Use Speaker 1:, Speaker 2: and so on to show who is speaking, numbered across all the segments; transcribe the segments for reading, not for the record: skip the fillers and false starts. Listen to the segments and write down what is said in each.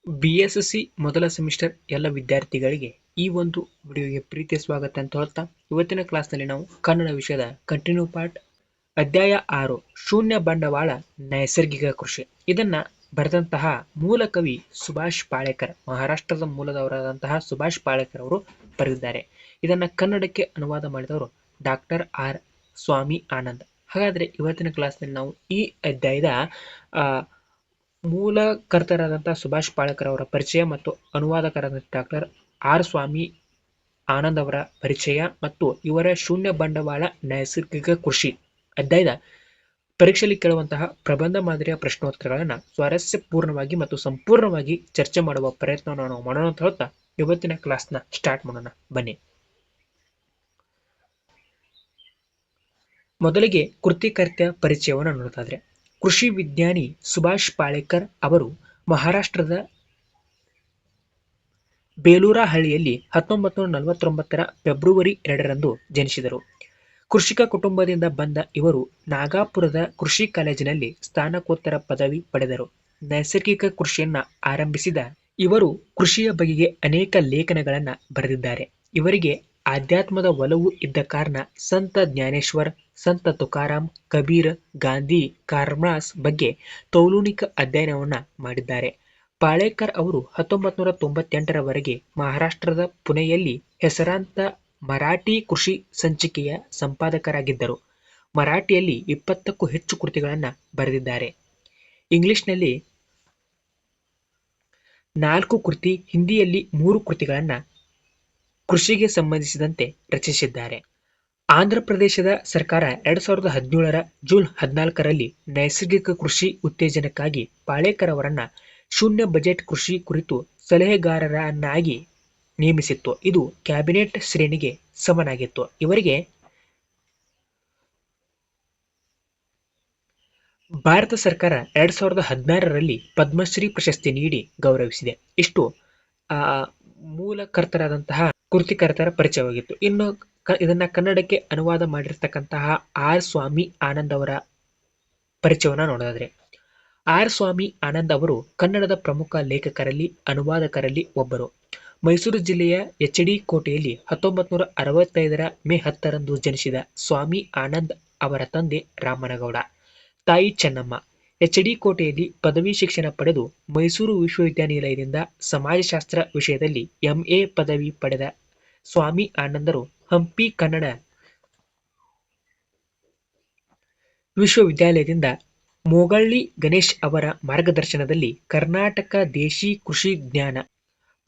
Speaker 1: BSc ಮೊದಲ semester ಎಲ್ಲ ವಿದ್ಯಾರ್ಥಿಗಳಿಗೆ ಈ ಒಂದು ವಿಡಿಯೋಗೆ ಪ್ರೀತಿಯ ಸ್ವಾಗತ ಅಂತ ಹೇಳ್ತಾ, ಇವತ್ತಿನ ಕ್ಲಾಸ್ನಲ್ಲಿ ನಾವು ಕನ್ನಡ ವಿಷಯದ ಕಂಟಿನ್ಯೂ ಪಾರ್ಟ್ ಅಧ್ಯಾಯ 6 ಶೂನ್ಯ ಬಂಡವಾಳ ನೈಸರ್ಗಿಕ ಕೃಷಿ ಇದನ್ನ ಬರೆದಂತಹ ಮೂಲ ಕವಿ ಸುಭಾಷ್ ಪಾಳೇಕರ್, ಮಹಾರಾಷ್ಟ್ರದ ಮೂಲದವರಾದಂತಹ ಸುಭಾಷ್ ಪಾಳೇಕರ್ ಅವರು ಬರೆದಿದ್ದಾರೆ. ಇದನ್ನ ಕನ್ನಡಕ್ಕೆ ಅನುವಾದ ಮಾಡಿದವರು ಡಾಕ್ಟರ್ ಆರ್ ಸ್ವಾಮಿ ಆನಂದ್. ಹಾಗಾದ್ರೆ ಇವತ್ತಿನ ಕ್ಲಾಸ್ನಲ್ಲಿ ನಾವು ಈ ಅಧ್ಯಾಯದ ಮೂಲಕರ್ತರಾದಂತಹ ಸುಭಾಷ್ ಪಾಳೇಕರ್ ಅವರ ಪರಿಚಯ ಮತ್ತು ಅನುವಾದಕರಾದ ಡಾಕ್ಟರ್ ಆರ್ ಸ್ವಾಮಿ ಆನಂದ್ ಅವರ ಪರಿಚಯ ಮತ್ತು ಇವರ ಶೂನ್ಯ ಬಂಡವಾಳ ನೈಸರ್ಗಿಕ ಕೃಷಿ ಅಧ್ಯಾಯದ ಪರೀಕ್ಷೆಯಲ್ಲಿ ಕೇಳುವಂತಹ ಪ್ರಬಂಧ ಮಾದರಿಯ ಪ್ರಶ್ನೋತ್ತರಗಳನ್ನು ಸ್ವಾರಸ್ಯಪೂರ್ಣವಾಗಿ ಮತ್ತು ಸಂಪೂರ್ಣವಾಗಿ ಚರ್ಚೆ ಮಾಡುವ ಪ್ರಯತ್ನವನ್ನು ನಾವು ಮಾಡೋಣ ಅಂತ ಹೇಳ್ತಾ ಇವತ್ತಿನ ಕ್ಲಾಸ್ನ ಸ್ಟಾರ್ಟ್ ಮಾಡೋಣ ಬನ್ನಿ. ಮೊದಲಿಗೆ ಕೃತಿಕರ್ತೆಯ ಪರಿಚಯವನ್ನು ನೋಡೋದಾದ್ರೆ, ಕೃಷಿ ವಿಜ್ಞಾನಿ ಸುಭಾಷ್ ಪಾಳೇಕರ್ ಅವರು ಮಹಾರಾಷ್ಟ್ರದ ಬೇಲೂರಹಳ್ಳಿಯಲ್ಲಿ 1949 ಫೆಬ್ರವರಿ 2ರಂದು ಜನಿಸಿದರು. ಕೃಷಿಕ ಕುಟುಂಬದಿಂದ ಬಂದ ಇವರು ನಾಗಪುರದ ಕೃಷಿ ಕಾಲೇಜಿನಲ್ಲಿ ಸ್ನಾತಕೋತ್ತರ ಪದವಿ ಪಡೆದರು. ನೈಸರ್ಗಿಕ ಕೃಷಿಯನ್ನ ಆರಂಭಿಸಿದ ಇವರು ಕೃಷಿಯ ಬಗೆಗೆ ಅನೇಕ ಲೇಖನಗಳನ್ನ ಬರೆದಿದ್ದಾರೆ. ಇವರಿಗೆ ಆಧ್ಯಾತ್ಮದ ಒಲವು ಇದ್ದ ಕಾರಣ ಸಂತ ಜ್ಞಾನೇಶ್ವರ್, ಸಂತ ತುಕಾರಾಮ್, ಕಬೀರ್, ಗಾಂಧಿ, ಕಾರ್ಲ್ಮಾರ್ಕ್ಸ್ ಬಗ್ಗೆ ತೌಲನಿಕ ಅಧ್ಯಯನವನ್ನ ಮಾಡಿದ್ದಾರೆ. ಪಾಳೇಕರ್ ಅವರು 1998ರವರೆಗೆ ಮಹಾರಾಷ್ಟ್ರದ ಪುಣೆಯಲ್ಲಿ ಹೆಸರಾಂತ ಮರಾಠಿ ಕೃಷಿ ಸಂಚಿಕೆಯ ಸಂಪಾದಕರಾಗಿದ್ದರು. ಮರಾಠಿಯಲ್ಲಿ 20ಕ್ಕೂ ಹೆಚ್ಚು ಕೃತಿಗಳನ್ನ ಬರೆದಿದ್ದಾರೆ. ಇಂಗ್ಲಿಷ್ನಲ್ಲಿ 4 ಕೃತಿ, ಹಿಂದಿಯಲ್ಲಿ 3 ಕೃತಿಗಳನ್ನ ಕೃಷಿಗೆ ಸಂಬಂಧಿಸಿದಂತೆ ರಚಿಸಿದ್ದಾರೆ. ಆಂಧ್ರಪ್ರದೇಶದ ಸರ್ಕಾರ 2017ರ ಜೂನ್ 14ರಲ್ಲಿ ನೈಸರ್ಗಿಕ ಕೃಷಿ ಉತ್ತೇಜನಕ್ಕಾಗಿ ಪಾಳೇಕರ್ ಅವರನ್ನ ಶೂನ್ಯ ಬಜೆಟ್ ಕೃಷಿ ಕುರಿತು ಸಲಹೆಗಾರರನ್ನಾಗಿ ನೇಮಿಸಿತ್ತು. ಇದು ಕ್ಯಾಬಿನೆಟ್ ಶ್ರೇಣಿಗೆ ಸಮನಾಗಿತ್ತು. ಇವರಿಗೆ ಭಾರತ ಸರ್ಕಾರ 2016ರಲ್ಲಿ ಪದ್ಮಶ್ರೀ ಪ್ರಶಸ್ತಿ ನೀಡಿ ಗೌರವಿಸಿದೆ. ಇಷ್ಟು ಮೂಲಕರ್ತರಾದಂತಹ ಕೃತಿಕರ್ತರ ಪರಿಚಯವಾಗಿತ್ತು. ಇನ್ನು ಇದನ್ನ ಕನ್ನಡಕ್ಕೆ ಅನುವಾದ ಮಾಡಿರ್ತಕ್ಕಂತಹ ಆರ್ ಸ್ವಾಮಿ ಆನಂದ್ ಅವರ ಪರಿಚಯವನ್ನ ನೋಡೋದಾದ್ರೆ, ಆರ್ ಸ್ವಾಮಿ ಆನಂದ್ ಅವರು ಕನ್ನಡದ ಪ್ರಮುಖ ಲೇಖಕರಲ್ಲಿ ಅನುವಾದಕರಲ್ಲಿ ಒಬ್ಬರು. ಮೈಸೂರು ಜಿಲ್ಲೆಯ ಎಚ್.ಡಿ. ಕೋಟೆಯಲ್ಲಿ 1965ರ ಮೇ 10ರಂದು ಜನಿಸಿದ ಸ್ವಾಮಿ ಆನಂದ್ ಅವರ ತಂದೆ ರಾಮನಗೌಡ, ತಾಯಿ ಚೆನ್ನಮ್ಮ. ಎಚ್.ಡಿ. ಕೋಟೆಯಲ್ಲಿ ಪದವಿ ಶಿಕ್ಷಣ ಪಡೆದು ಮೈಸೂರು ವಿಶ್ವವಿದ್ಯಾನಿಲಯದಿಂದ ಸಮಾಜಶಾಸ್ತ್ರ ವಿಷಯದಲ್ಲಿ MA ಪದವಿ ಪಡೆದ ಸ್ವಾಮಿ ಆನಂದರು ಹಂಪಿ ಕನ್ನಡ ವಿಶ್ವವಿದ್ಯಾಲಯದಿಂದ ಮೋಗಳ್ಳಿ ಗಣೇಶ್ ಅವರ ಮಾರ್ಗದರ್ಶನದಲ್ಲಿ ಕರ್ನಾಟಕ ದೇಶಿ ಕೃಷಿ ಜ್ಞಾನ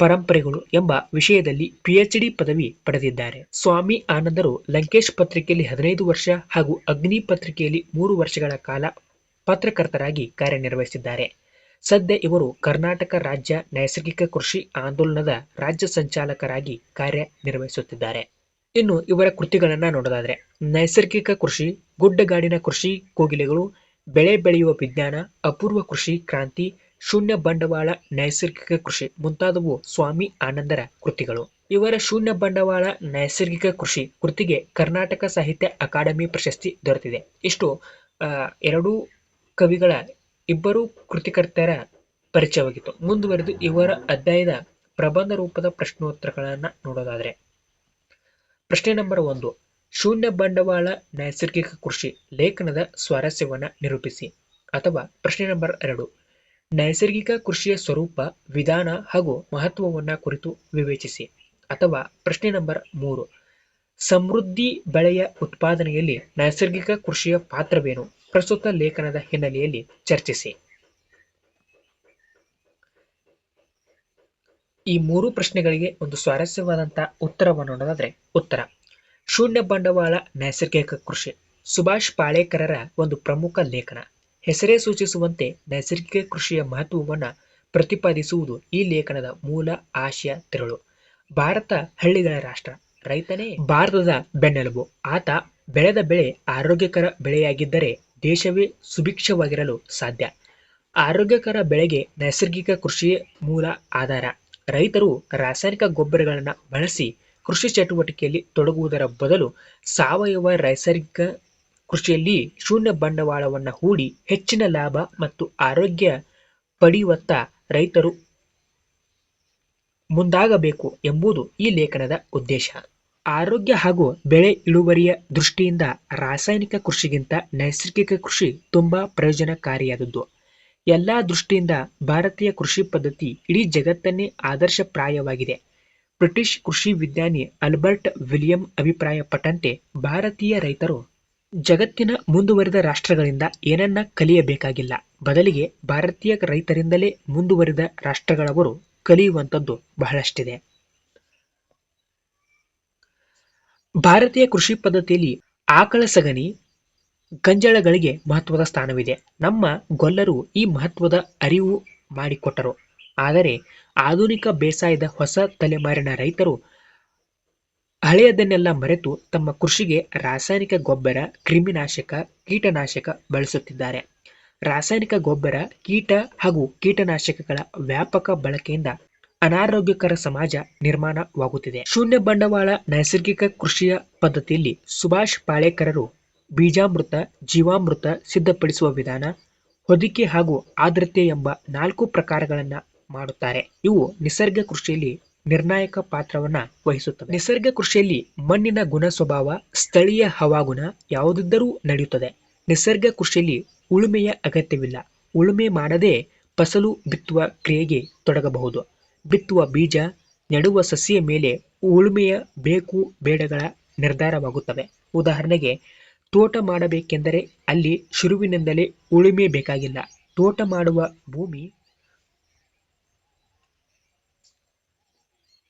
Speaker 1: ಪರಂಪರೆಗಳು ಎಂಬ ವಿಷಯದಲ್ಲಿ PhD ಪದವಿ ಪಡೆದಿದ್ದಾರೆ. ಸ್ವಾಮಿ ಆನಂದರು ಲಂಕೇಶ್ ಪತ್ರಿಕೆಯಲ್ಲಿ 15 ವರ್ಷ ಹಾಗೂ ಅಗ್ನಿ ಪತ್ರಿಕೆಯಲ್ಲಿ 3 ವರ್ಷಗಳ ಕಾಲ ಪತ್ರಕರ್ತರಾಗಿ ಕಾರ್ಯನಿರ್ವಹಿಸಿದ್ದಾರೆ. ಸದ್ಯ ಇವರು ಕರ್ನಾಟಕ ರಾಜ್ಯ ನೈಸರ್ಗಿಕ ಕೃಷಿ ಆಂದೋಲನದ ರಾಜ್ಯ ಸಂಚಾಲಕರಾಗಿ ಕಾರ್ಯನಿರ್ವಹಿಸುತ್ತಿದ್ದಾರೆ. ಇನ್ನು ಇವರ ಕೃತಿಗಳನ್ನ ನೋಡೋದಾದ್ರೆ, ನೈಸರ್ಗಿಕ ಕೃಷಿ, ಗುಡ್ಡಗಾಡಿನ ಕೃಷಿ ಕೋಗಿಲೆಗಳು, ಬೆಳೆ ಬೆಳೆಯುವ ವಿಜ್ಞಾನ, ಅಪೂರ್ವ ಕೃಷಿ ಕ್ರಾಂತಿ, ಶೂನ್ಯ ಬಂಡವಾಳ ನೈಸರ್ಗಿಕ ಕೃಷಿ ಮುಂತಾದವು ಸ್ವಾಮಿ ಆನಂದರ ಕೃತಿಗಳು. ಇವರ ಶೂನ್ಯ ಬಂಡವಾಳ ನೈಸರ್ಗಿಕ ಕೃಷಿ ಕೃತಿಗೆ ಕರ್ನಾಟಕ ಸಾಹಿತ್ಯ ಅಕಾಡೆಮಿ ಪ್ರಶಸ್ತಿ ದೊರೆತಿದೆ. ಇಷ್ಟು ಎರಡೂ ಕವಿಗಳ ಇಬ್ಬರು ಕೃತಿಕರ್ತರ ಪರಿಚಯವಾಗಿತ್ತು. ಮುಂದುವರೆದು ಇವರ ಅಧ್ಯಾಯದ ಪ್ರಬಂಧ ರೂಪದ ಪ್ರಶ್ನೋತ್ತರಗಳನ್ನ ನೋಡೋದಾದ್ರೆ, ಪ್ರಶ್ನೆ ನಂಬರ್ 1, ಶೂನ್ಯ ಬಂಡವಾಳ ನೈಸರ್ಗಿಕ ಕೃಷಿ ಲೇಖನದ ಸ್ವಾರಸ್ಯವನ್ನ ನಿರೂಪಿಸಿ. ಅಥವಾ ಪ್ರಶ್ನೆ ನಂಬರ್ 2, ನೈಸರ್ಗಿಕ ಕೃಷಿಯ ಸ್ವರೂಪ, ವಿಧಾನ ಹಾಗೂ ಮಹತ್ವವನ್ನ ಕುರಿತು ವಿವೇಚಿಸಿ. ಅಥವಾ ಪ್ರಶ್ನೆ ನಂಬರ್ 3, ಸಮೃದ್ಧಿ ಬೆಳೆಯ ಉತ್ಪಾದನೆಯಲ್ಲಿ ನೈಸರ್ಗಿಕ ಕೃಷಿಯ ಪಾತ್ರವೇನು? ಪ್ರಸ್ತುತ ಲೇಖನದ ಹಿನ್ನೆಲೆಯಲ್ಲಿ ಚರ್ಚಿಸಿ. ಈ 3 ಪ್ರಶ್ನೆಗಳಿಗೆ ಒಂದು ಸ್ವಾರಸ್ಯವಾದಂತಹ ಉತ್ತರವನ್ನು ನೋಡೋದಾದ್ರೆ, ಉತ್ತರ ಶೂನ್ಯ ಬಂಡವಾಳ ನೈಸರ್ಗಿಕ ಕೃಷಿ ಸುಭಾಷ್ ಪಾಳೇಕರರ ಒಂದು ಪ್ರಮುಖ ಲೇಖನ. ಹೆಸರೇ ಸೂಚಿಸುವಂತೆ ನೈಸರ್ಗಿಕ ಕೃಷಿಯ ಮಹತ್ವವನ್ನು ಪ್ರತಿಪಾದಿಸುವುದು ಈ ಲೇಖನದ ಮೂಲ ಆಶಯ ತಿರುಳು. ಭಾರತ ಹಳ್ಳಿಗಳ ರಾಷ್ಟ್ರ, ರೈತನೇ ಭಾರತದ ಬೆನ್ನೆಲುಬು. ಆತ ಬೆಳೆದ ಬೆಳೆ ಆರೋಗ್ಯಕರ ಬೆಳೆಯಾಗಿದ್ದರೆ ದೇಶವೇ ಸುಭಿಕ್ಷವಾಗಿರಲು ಸಾಧ್ಯ. ಆರೋಗ್ಯಕರ ಬೆಳೆಗೆ ನೈಸರ್ಗಿಕ ಕೃಷಿಯೇ ಮೂಲ ಆಧಾರ. ರೈತರು ರಾಸಾಯನಿಕ ಗೊಬ್ಬರಗಳನ್ನು ಬಳಸಿ ಕೃಷಿ ಚಟುವಟಿಕೆಯಲ್ಲಿ ತೊಡಗುವುದರ ಬದಲು ಸಾವಯವ ನೈಸರ್ಗಿಕ ಕೃಷಿಯಲ್ಲಿ ಶೂನ್ಯ ಬಂಡವಾಳವನ್ನು ಹೂಡಿ ಹೆಚ್ಚಿನ ಲಾಭ ಮತ್ತು ಆರೋಗ್ಯ ಪಡೆಯುವತ್ತ ರೈತರು ಮುಂದಾಗಬೇಕು ಎಂಬುದು ಈ ಲೇಖನದ ಉದ್ದೇಶ. ಆರೋಗ್ಯ ಹಾಗೂ ಬೆಳೆ ಇಳುವರಿಯ ದೃಷ್ಟಿಯಿಂದ ರಾಸಾಯನಿಕ ಕೃಷಿಗಿಂತ ನೈಸರ್ಗಿಕ ಕೃಷಿ ತುಂಬಾ ಪ್ರಯೋಜನಕಾರಿಯಾದದ್ದು. ಎಲ್ಲಾ ದೃಷ್ಟಿಯಿಂದ ಭಾರತೀಯ ಕೃಷಿ ಪದ್ಧತಿ ಇಡೀ ಜಗತ್ತನ್ನೇ ಆದರ್ಶಪ್ರಾಯವಾಗಿದೆ. ಬ್ರಿಟಿಷ್ ಕೃಷಿ ವಿಜ್ಞಾನಿ ಆಲ್ಬರ್ಟ್ ವಿಲಿಯಂ ಅಭಿಪ್ರಾಯಪಟ್ಟಂತೆ ಭಾರತೀಯ ರೈತರು ಜಗತ್ತಿನ ಮುಂದುವರಿದ ರಾಷ್ಟ್ರಗಳಿಂದ ಏನನ್ನ ಕಲಿಯಬೇಕಾಗಿಲ್ಲ, ಬದಲಿಗೆ ಭಾರತೀಯ ರೈತರಿಂದಲೇ ಮುಂದುವರಿದ ರಾಷ್ಟ್ರಗಳವರು ಕಲಿಯುವಂಥದ್ದು ಬಹಳಷ್ಟಿದೆ. ಭಾರತೀಯ ಕೃಷಿ ಪದ್ಧತಿಯಲ್ಲಿ ಆಕಳ ಸಗಣಿ, ಗಂಜಳಗಳಿಗೆ ಮಹತ್ವದ ಸ್ಥಾನವಿದೆ. ನಮ್ಮ ಗೊಲ್ಲರು ಈ ಮಹತ್ವದ ಅರಿವು ಮಾಡಿಕೊಟ್ಟರು. ಆದರೆ ಆಧುನಿಕ ಬೇಸಾಯದ ಹೊಸ ತಲೆಮಾರಿನ ರೈತರು ಹಳೆಯದನ್ನೆಲ್ಲ ಮರೆತು ತಮ್ಮ ಕೃಷಿಗೆ ರಾಸಾಯನಿಕ ಗೊಬ್ಬರ, ಕ್ರಿಮಿನಾಶಕ, ಕೀಟನಾಶಕ ಬಳಸುತ್ತಿದ್ದಾರೆ. ರಾಸಾಯನಿಕ ಗೊಬ್ಬರ, ಕೀಟ ಹಾಗೂ ಕೀಟನಾಶಕಗಳ ವ್ಯಾಪಕ ಬಳಕೆಯಿಂದ ಅನಾರೋಗ್ಯಕರ ಸಮಾಜ ನಿರ್ಮಾಣವಾಗುತ್ತಿದೆ. ಶೂನ್ಯ ಬಂಡವಾಳ ನೈಸರ್ಗಿಕ ಕೃಷಿಯ ಪದ್ಧತಿಯಲ್ಲಿ ಸುಭಾಷ್ ಪಾಳೇಕರರು ಬೀಜಾಮೃತ, ಜೀವಾಮೃತ ಸಿದ್ಧಪಡಿಸುವ ವಿಧಾನ, ಹೊದಿಕೆ ಹಾಗೂ ಆರ್ದ್ರತೆ ಎಂಬ 4 ಪ್ರಕಾರಗಳನ್ನ ಮಾಡುತ್ತಾರೆ. ಇವು ನಿಸರ್ಗ ಕೃಷಿಯಲ್ಲಿ ನಿರ್ಣಾಯಕ ಪಾತ್ರವನ್ನ ವಹಿಸುತ್ತವೆ. ನಿಸರ್ಗ ಕೃಷಿಯಲ್ಲಿ ಮಣ್ಣಿನ ಗುಣ ಸ್ವಭಾವ, ಸ್ಥಳೀಯ ಹವಾಗುಣ ಯಾವುದಿದ್ದರೂ ನಡೆಯುತ್ತದೆ. ನಿಸರ್ಗ ಕೃಷಿಯಲ್ಲಿ ಉಳುಮೆಯ ಅಗತ್ಯವಿಲ್ಲ. ಉಳುಮೆ ಮಾಡದೆ ಫಸಲು ಬಿತ್ತುವ ಕ್ರಿಯೆಗೆ ತೊಡಗಬಹುದು. ಬಿತ್ತುವ ಬೀಜ, ನೆಡುವ ಸಸಿಯ ಮೇಲೆ ಉಳುಮೆಯ ಬೇಕು ಬೇಡಗಳ ನಿರ್ಧಾರವಾಗುತ್ತವೆ. ಉದಾಹರಣೆಗೆ, ತೋಟ ಮಾಡಬೇಕೆಂದರೆ ಅಲ್ಲಿ ಶುರುವಿನಿಂದಲೇ ಉಳುಮೆ ಬೇಕಾಗಿಲ್ಲ. ತೋಟ ಮಾಡುವ ಭೂಮಿ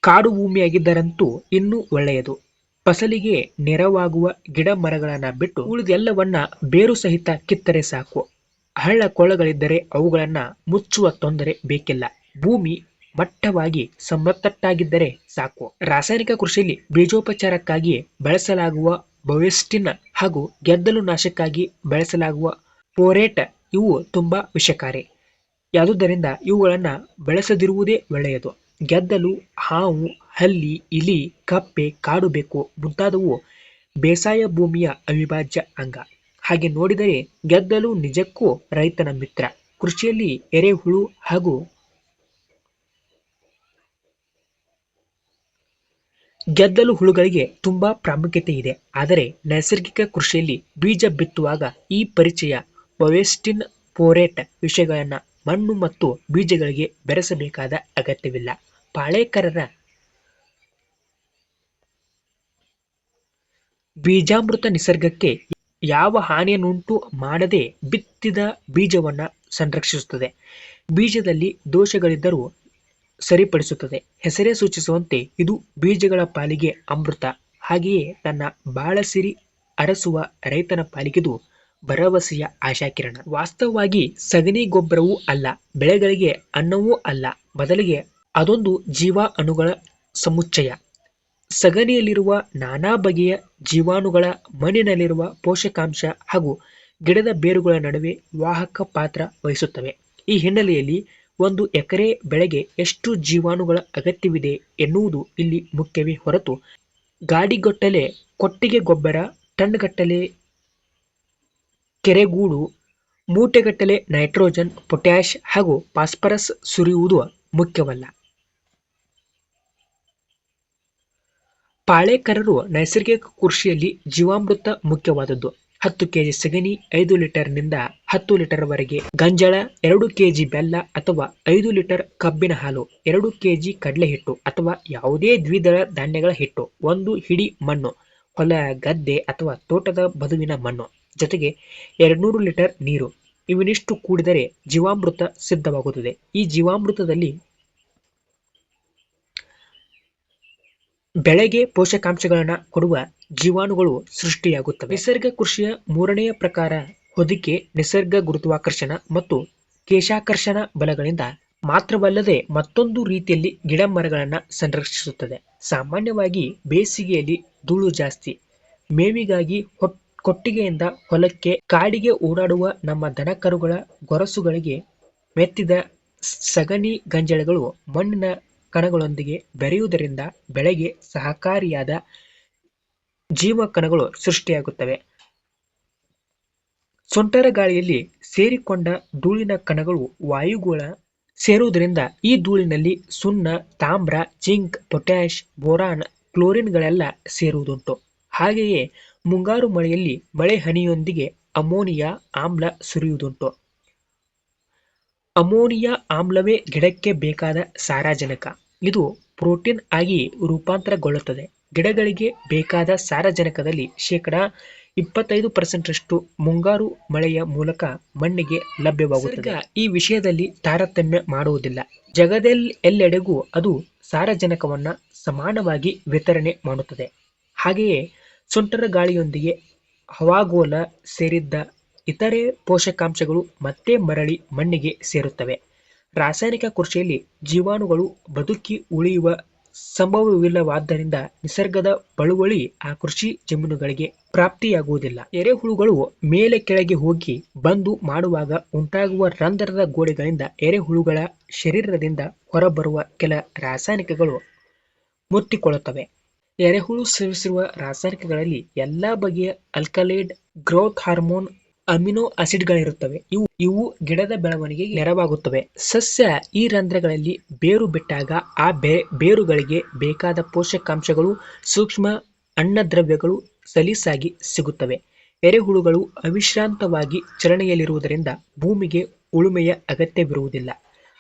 Speaker 1: ಕಾಡು ಭೂಮಿಯಾಗಿದ್ದರಂತೂ ಇನ್ನೂ ಒಳ್ಳೆಯದು. ಫಸಲಿಗೆ ನೆರವಾಗುವ ಗಿಡ ಮರಗಳನ್ನ ಬಿಟ್ಟು ಉಳಿದೆಲ್ಲವನ್ನ ಬೇರು ಸಹಿತ ಕಿತ್ತರೆ ಸಾಕು. ಹಳ್ಳ ಕೊಳ್ಳಗಳಿದ್ದರೆ ಅವುಗಳನ್ನ ಮುಚ್ಚುವ ತೊಂದರೆ ಬೇಕಿಲ್ಲ. ಭೂಮಿ ಮಟ್ಟವಾಗಿ ಸಮತಟ್ಟಾಗಿದ್ದರೆ ಸಾಕು. ರಾಸಾಯನಿಕ ಕೃಷಿಯಲ್ಲಿ ಬೀಜೋಪಚಾರಕ್ಕಾಗಿ ಬಳಸಲಾಗುವ ಬಯೋಸ್ಟಿನ್ ಹಾಗೂ ಗೆದ್ದಲು ನಾಶಕ್ಕಾಗಿ ಬಳಸಲಾಗುವ ಫೋರೇಟ್ ಇವು ತುಂಬಾ ವಿಷಕಾರಿ. ಯಾದುದರಿಂದ ಇವುಗಳನ್ನ ಬಳಸದಿರುವುದೇ ಒಳ್ಳೆಯದು. ಗೆದ್ದಲು, ಹಾವು, ಹಲ್ಲಿ, ಇಲಿ, ಕಪ್ಪೆ, ಕಾಡು ಬೆಕ್ಕು ಮುಂತಾದವು ಬೇಸಾಯ ಭೂಮಿಯ ಅವಿಭಾಜ್ಯ ಅಂಗ. ಹಾಗೆ ನೋಡಿದರೆ ಗೆದ್ದಲು ನಿಜಕ್ಕೂ ರೈತನ ಮಿತ್ರ. ಕೃಷಿಯಲ್ಲಿ ಎರೆಹುಳು ಹಾಗೂ ಗೆದ್ದಲು ಹುಳುಗಳಿಗೆ ತುಂಬಾ ಪ್ರಾಮುಖ್ಯತೆ ಇದೆ. ಆದರೆ ನೈಸರ್ಗಿಕ ಕೃಷಿಯಲ್ಲಿ ಬೀಜ ಬಿತ್ತುವಾಗ ಈ ಪರಿಚಯ, ಬಯೋಸ್ಟಿನ್, ಫೋರೇಟ್ ವಿಷಯಗಳನ್ನ ಮಣ್ಣು ಮತ್ತು ಬೀಜಗಳಿಗೆ ಬೆರೆಸಬೇಕಾದ ಅಗತ್ಯವಿಲ್ಲ. ಪಾಳೇಕರರ ಬೀಜಾಮೃತ ನಿಸರ್ಗಕ್ಕೆ ಯಾವ ಹಾನಿಯನ್ನುಂಟು ಮಾಡದೆ ಬಿತ್ತಿದ ಬೀಜವನ್ನ ಸಂರಕ್ಷಿಸುತ್ತದೆ. ಬೀಜದಲ್ಲಿ ದೋಷಗಳಿದ್ದರೂ ಸರಿಪಡಿಸುತ್ತದೆ. ಹೆಸರೇ ಸೂಚಿಸುವಂತೆ ಇದು ಬೀಜಗಳ ಪಾಲಿಗೆ ಅಮೃತ. ಹಾಗೆಯೇ ತನ್ನ ಬಾಳಸಿರಿ ಅರಸುವ ರೈತನ ಪಾಲಿಗಿದು ಭರವಸೆಯ ಆಶಾಕಿರಣ. ವಾಸ್ತವವಾಗಿ ಸಗಣಿ ಗೊಬ್ಬರವೂ ಅಲ್ಲ, ಬೆಳೆಗಳಿಗೆ ಅನ್ನವೂ ಅಲ್ಲ, ಬದಲಿಗೆ ಅದೊಂದು ಜೀವ ಅಣುಗಳ ಸಮುಚ್ಚಯ. ಸಗಣಿಯಲ್ಲಿರುವ ನಾನಾ ಬಗೆಯ ಜೀವಾಣುಗಳ ಮಣ್ಣಿನಲ್ಲಿರುವ ಪೋಷಕಾಂಶ ಹಾಗೂ ಗಿಡದ ಬೇರುಗಳ ನಡುವೆ ವಾಹಕ ಪಾತ್ರ ವಹಿಸುತ್ತವೆ. ಈ ಹಿನ್ನೆಲೆಯಲ್ಲಿ 1 ಎಕರೆ ಬೆಳೆಗೆ ಎಷ್ಟು ಜೀವಾಣುಗಳ ಅಗತ್ಯವಿದೆ ಎನ್ನುವುದು ಇಲ್ಲಿ ಮುಖ್ಯವೇ ಹೊರತು ಗಾಡಿಗಟ್ಟಲೆ ಕೊಟ್ಟಿಗೆ ಗೊಬ್ಬರ, ಟನ್ಗಟ್ಟಲೆ ಕೆರೆಗೂಡು, ಮೂಟೆಗಟ್ಟಲೆ ನೈಟ್ರೋಜನ್, ಪೊಟ್ಯಾಷ್ ಹಾಗೂ ಫಾಸ್ಫರಸ್ ಸುರಿಯುವುದು ಮುಖ್ಯವಲ್ಲ. ಪಾಳೇಕರರು ನೈಸರ್ಗಿಕ ಕೃಷಿಯಲ್ಲಿ ಜೀವಾಮೃತ ಮುಖ್ಯವಾದದ್ದು. 10 ಕೆಜಿ ಸಗಣಿ, 5 ಲೀಟರ್ ನಿಂದ 10 ಲೀಟರ್ ವರೆಗೆ ಗಂಜಳ, 2 ಕೆಜಿ ಬೆಲ್ಲ ಅಥವಾ 5 ಲೀಟರ್ ಕಬ್ಬಿನ ಹಾಲು, 2 ಕೆಜಿ ಕಡಲೆ ಹಿಟ್ಟು ಅಥವಾ ಯಾವುದೇ ದ್ವಿದಳ ಧಾನ್ಯಗಳ ಹಿಟ್ಟು, 1 ಹಿಡಿ ಮಣ್ಣು, ಹೊಲ, ಗದ್ದೆ ಅಥವಾ ತೋಟದ ಬದುವಿನ ಮಣ್ಣು, ಜೊತೆಗೆ 200 ಲೀಟರ್ ನೀರು. ಇವನಿಷ್ಟು ಕೂಡಿದರೆ ಜೀವಾಮೃತ ಸಿದ್ಧವಾಗುತ್ತದೆ. ಈ ಜೀವಾಮೃತದಲ್ಲಿ ಬೆಳೆಗೆ ಪೋಷಕಾಂಶಗಳನ್ನ ಕೊಡುವ ಜೀವಾಣುಗಳು ಸೃಷ್ಟಿಯಾಗುತ್ತವೆ. ನಿಸರ್ಗ ಕೃಷಿಯ 3ನೆಯ ಪ್ರಕಾರ ಹೊದಿಕೆ ನಿಸರ್ಗ ಗುರುತ್ವಾಕರ್ಷಣ ಮತ್ತು ಕೇಶಾಕರ್ಷಣ ಬಲಗಳಿಂದ ಮಾತ್ರವಲ್ಲದೆ ಮತ್ತೊಂದು ರೀತಿಯಲ್ಲಿ ಗಿಡ ಮರಗಳನ್ನ ಸಂರಕ್ಷಿಸುತ್ತದೆ. ಸಾಮಾನ್ಯವಾಗಿ ಬೇಸಿಗೆಯಲ್ಲಿ ಧೂಳು ಜಾಸ್ತಿ. ಮೇವಿಗಾಗಿ ಕೊಟ್ಟಿಗೆಯಿಂದ ಹೊಲಕ್ಕೆ, ಕಾಡಿಗೆ ಓಡಾಡುವ ನಮ್ಮ ದನಕರುಗಳ ಗೊರಸುಗಳಿಗೆ ಮೆತ್ತಿದ ಸಗಣಿ ಗಂಜಳಗಳು ಮಣ್ಣಿನ ಕಣಗಳೊಂದಿಗೆ ಬೆರೆಯುವುದರಿಂದ ಬೆಳೆಗೆ ಸಹಕಾರಿಯಾದ ಜೀವಕಣಗಳು ಸೃಷ್ಟಿಯಾಗುತ್ತವೆ. ಸುಂಟರ ಗಾಳಿಯಲ್ಲಿ ಸೇರಿಕೊಂಡ ಧೂಳಿನ ಕಣಗಳು ವಾಯುಗೋಳ ಸೇರುವುದರಿಂದ ಈ ಧೂಳಿನಲ್ಲಿ ಸುಣ್ಣ, ತಾಮ್ರ, ಜಿಂಕ್, ಪೊಟ್ಯಾಷ್, ಬೋರಾನ್, ಕ್ಲೋರಿನ್ಗಳೆಲ್ಲ ಸೇರುವುದುಂಟು. ಹಾಗೆಯೇ ಮುಂಗಾರು ಮಳೆಯಲ್ಲಿ ಮಳೆ ಹನಿಯೊಂದಿಗೆ ಅಮೋನಿಯಾ ಆಮ್ಲ ಸುರಿಯುವುದುಂಟು. ಅಮೋನಿಯಾ ಆಮ್ಲವೇ ಗಿಡಕ್ಕೆ ಬೇಕಾದ ಸಾರಜನಕ. ಇದು ಪ್ರೋಟೀನ್ ಆಗಿ ರೂಪಾಂತರಗೊಳ್ಳುತ್ತದೆ. ಗಿಡಗಳಿಗೆ ಬೇಕಾದ ಸಾರಜನಕದಲ್ಲಿ ಶೇಕಡಾ 25% ಮುಂಗಾರು ಮಳೆಯ ಮೂಲಕ ಮಣ್ಣಿಗೆ ಲಭ್ಯವಾಗುತ್ತದೆ. ಈ ವಿಷಯದಲ್ಲಿ ತಾರತಮ್ಯ ಮಾಡುವುದಿಲ್ಲ. ಜಗದೆಲ್ಲೆಡೆಗೂ ಅದು ಸಾರಜನಕವನ್ನ ಸಮಾನವಾಗಿ ವಿತರಣೆ ಮಾಡುತ್ತದೆ. ಹಾಗೆಯೇ ಸುಂಟರ ಗಾಳಿಯೊಂದಿಗೆ ಹವಾಗೋಳ ಸೇರಿದ್ದ ಇತರೆ ಪೋಷಕಾಂಶಗಳು ಮತ್ತೆ ಮರಳಿ ಮಣ್ಣಿಗೆ ಸೇರುತ್ತವೆ. ರಾಸಾಯನಿಕ ಕೃಷಿಯಲ್ಲಿ ಜೀವಾಣುಗಳು ಬದುಕಿ ಉಳಿಯುವ ಸಂಭವವಿಲ್ಲವಾದ್ದರಿಂದ ನಿಸರ್ಗದ ಬಳುವಳಿ ಆ ಕೃಷಿ ಜಮೀನುಗಳಿಗೆ ಪ್ರಾಪ್ತಿಯಾಗುವುದಿಲ್ಲ. ಎರೆಹುಳುಗಳು ಮೇಲೆ ಕೆಳಗೆ ಹೋಗಿ ಬಂದು ಮಾಡುವಾಗ ಉಂಟಾಗುವ ರಂಧ್ರದ ಗೋಡೆಗಳಿಂದ ಎರೆಹುಳುಗಳ ಶರೀರದಿಂದ ಹೊರಬರುವ ಕೆಲ ರಾಸಾಯನಿಕಗಳು ಮುತ್ತಿಕೊಳ್ಳುತ್ತವೆ. ಎರೆಹುಳು ಸೇವಿಸಿರುವ ರಾಸಾಯನಿಕಗಳಲ್ಲಿ ಎಲ್ಲಾ ಬಗೆಯ ಆಲ್ಕಲೈಡ್, ಗ್ರೋಥ್ ಹಾರ್ಮೋನ್, ಅಮಿನೋ ಆಸಿಡ್ಗಳಿರುತ್ತವೆ. ಇವು ಗಿಡದ ಬೆಳವಣಿಗೆಗೆ ನೆರವಾಗುತ್ತವೆ. ಸಸ್ಯ ಈ ರಂಧ್ರಗಳಲ್ಲಿ ಬೇರು ಬಿಟ್ಟಾಗ ಆ ಬೇರುಗಳಿಗೆ ಬೇಕಾದ ಪೋಷಕಾಂಶಗಳು, ಸೂಕ್ಷ್ಮ ಅನ್ನದ್ರವ್ಯಗಳು ಸಲೀಸಾಗಿ ಸಿಗುತ್ತವೆ. ಎರೆಹುಳುಗಳು ಅವಿಶ್ರಾಂತವಾಗಿ ಚಲನೆಯಲ್ಲಿರುವುದರಿಂದ ಭೂಮಿಗೆ ಉಳುಮೆಯ ಅಗತ್ಯವಿರುವುದಿಲ್ಲ.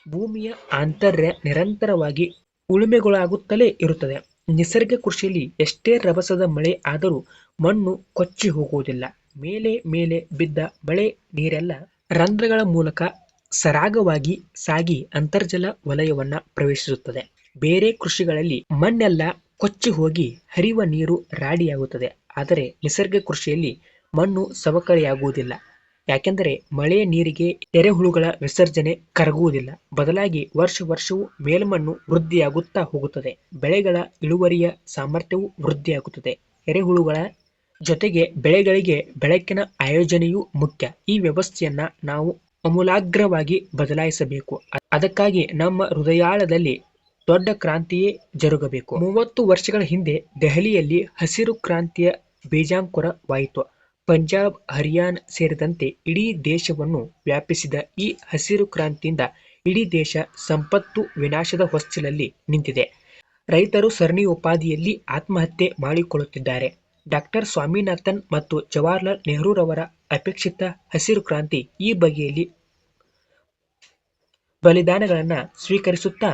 Speaker 1: ಭೂಮಿಯ ಆಂತರ್ಯ ನಿರಂತರವಾಗಿ ಉಳುಮೆಗೊಳಾಗುತ್ತಲೇ ಇರುತ್ತದೆ. ನಿಸರ್ಗ ಕೃಷಿಯಲ್ಲಿ ಎಷ್ಟೇ ರಭಸದ ಮಳೆ ಆದರೂ ಮಣ್ಣು ಕೊಚ್ಚಿ ಹೋಗುವುದಿಲ್ಲ. ಮೇಲೆ ಮೇಲೆ ಬಿದ್ದ ಮಳೆ ನೀರೆಲ್ಲ ರಂಧ್ರಗಳ ಮೂಲಕ ಸರಾಗವಾಗಿ ಸಾಗಿ ಅಂತರ್ಜಲ ವಲಯವನ್ನ ಪ್ರವೇಶಿಸುತ್ತದೆ. ಬೇರೆ ಕೃಷಿಗಳಲ್ಲಿ ಮಣ್ಣೆಲ್ಲ ಕೊಚ್ಚಿ ಹೋಗಿ ಹರಿವ ನೀರು ರಾಡಿಯಾಗುತ್ತದೆ. ಆದರೆ ನಿಸರ್ಗ ಕೃಷಿಯಲ್ಲಿ ಮಣ್ಣು ಸವಕಳಿಯಾಗುವುದಿಲ್ಲ. ಯಾಕೆಂದರೆ ಮಳೆಯ ನೀರಿಗೆ ಎರೆಹುಳುಗಳ ವಿಸರ್ಜನೆ ಕರಗುವುದಿಲ್ಲ. ಬದಲಾಗಿ ವರ್ಷವೂ ಮೇಲ್ಮಣ್ಣು ವೃದ್ಧಿಯಾಗುತ್ತಾ ಹೋಗುತ್ತದೆ. ಬೆಳೆಗಳ ಇಳುವರಿಯ ಸಾಮರ್ಥ್ಯವೂ ವೃದ್ಧಿಯಾಗುತ್ತದೆ. ಎರೆಹುಳುಗಳ ಜೊತೆಗೆ ಬೆಳೆಗಳಿಗೆ ಬೆಳಕಿನ ಆಯೋಜನೆಯೂ ಮುಖ್ಯ. ಈ ವ್ಯವಸ್ಥೆಯನ್ನ ನಾವು ಆಮೂಲಾಗ್ರವಾಗಿ ಬದಲಾಯಿಸಬೇಕು. ಅದಕ್ಕಾಗಿ ನಮ್ಮ ಹೃದಯಾಳದಲ್ಲಿ ದೊಡ್ಡ ಕ್ರಾಂತಿಯೇ ಜರುಗಬೇಕು. 30 ವರ್ಷಗಳ ಹಿಂದೆ ದೆಹಲಿಯಲ್ಲಿ ಹಸಿರು ಕ್ರಾಂತಿಯ ಬೀಜಾಂಕುರವಾಯಿತು. ಪಂಜಾಬ್, ಹರಿಯಾಣ ಸೇರಿದಂತೆ ಇಡೀ ದೇಶವನ್ನು ವ್ಯಾಪಿಸಿದ ಈ ಹಸಿರು ಕ್ರಾಂತಿಯಿಂದ ಇಡೀ ದೇಶ ಸಂಪತ್ತು ವಿನಾಶದ ಹೊಸ್ತಿಲಲ್ಲಿ ನಿಂತಿದೆ. ರೈತರು ಸರಣಿಯೋಪಾದಿಯಲ್ಲಿ ಆತ್ಮಹತ್ಯೆ ಮಾಡಿಕೊಳ್ಳುತ್ತಿದ್ದಾರೆ. ಡಾಕ್ಟರ್ ಸ್ವಾಮಿನಾಥನ್ ಮತ್ತು ಜವಾಹರಲಾಲ್ ನೆಹರೂರವರ ಅಪೇಕ್ಷಿತ ಹಸಿರು ಕ್ರಾಂತಿ ಈ ಬಗೆಯಲ್ಲಿ ಬಲಿದಾನಗಳನ್ನ ಸ್ವೀಕರಿಸುತ್ತಾ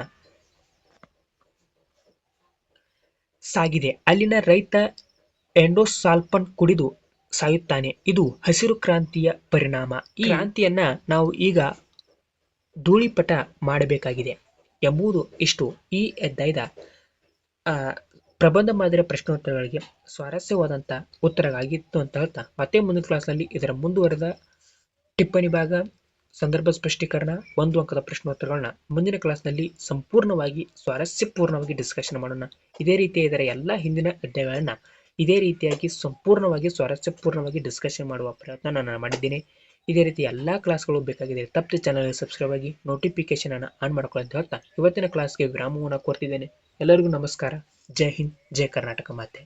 Speaker 1: ಸಾಗಿದೆ. ಅಲ್ಲಿನ ರೈತ ಎಂಡೋಸಲ್ಫಾನ್ ಕುಡಿದು ಸಾಯುತ್ತಾನೆ. ಇದು ಹಸಿರು ಕ್ರಾಂತಿಯ ಪರಿಣಾಮ. ಈ ಕ್ರಾಂತಿಯನ್ನ ನಾವು ಈಗ ಧೂಳಿಪಟ ಮಾಡಬೇಕಾಗಿದೆ ಎಂಬುದು ಇಷ್ಟು ಈ ಅಧ್ಯಾಯದ ಪ್ರಬಂಧ ಮಾದರಿಯ ಪ್ರಶ್ನೋತ್ತರಗಳಿಗೆ ಸ್ವಾರಸ್ಯವಾದಂಥ ಉತ್ತರಗಳಾಗಿತ್ತು ಅಂತ ಹೇಳ್ತಾ, ಮತ್ತೆ ಮುಂದಿನ ಕ್ಲಾಸ್ನಲ್ಲಿ ಇದರ ಮುಂದುವರೆದ ಟಿಪ್ಪಣಿ ಭಾಗ, ಸಂದರ್ಭ ಸ್ಪಷ್ಟೀಕರಣ, 1 ಅಂಕದ ಪ್ರಶ್ನೋತ್ತರಗಳನ್ನ ಮುಂದಿನ ಕ್ಲಾಸ್ನಲ್ಲಿ ಸಂಪೂರ್ಣವಾಗಿ ಸ್ವಾರಸ್ಯಪೂರ್ಣವಾಗಿ ಡಿಸ್ಕಷನ್ ಮಾಡೋಣ. ಇದೇ ರೀತಿಯ ಇದರ ಎಲ್ಲ ಹಿಂದಿನ ಅಧ್ಯಾಯಗಳನ್ನ ಇದೇ ರೀತಿಯಾಗಿ ಸಂಪೂರ್ಣವಾಗಿ ಸ್ವಾರಸ್ಯಪೂರ್ಣವಾಗಿ ಡಿಸ್ಕಷನ್ ಮಾಡುವ ಪ್ರಯತ್ನ ನಾನು ಮಾಡಿದ್ದೀನಿ. ಇದೇ ರೀತಿ ಎಲ್ಲ ಕ್ಲಾಸ್ಗಳು ಬೇಕಾಗಿದೆ ತಪ್ಪದೆ ಚಾನಲ್ಗೆ ಸಬ್ಸ್ಕ್ರೈಬ್ ಆಗಿ ನೋಟಿಫಿಕೇಶನ್ ಅನ್ನು ಆನ್ ಮಾಡ್ಕೊಳ್ಳಿ ಅಂತ ಹೇಳ್ತಾ ಇವತ್ತಿನ ಕ್ಲಾಸ್ಗೆ ವಿರಾಮವನ್ನು ಕೋರ್ತಿದ್ದೇನೆ. ಎಲ್ಲರಿಗೂ ನಮಸ್ಕಾರ. ಜೈ ಹಿಂದ್, ಜೈ ಕರ್ನಾಟಕ ಮಾತೆ.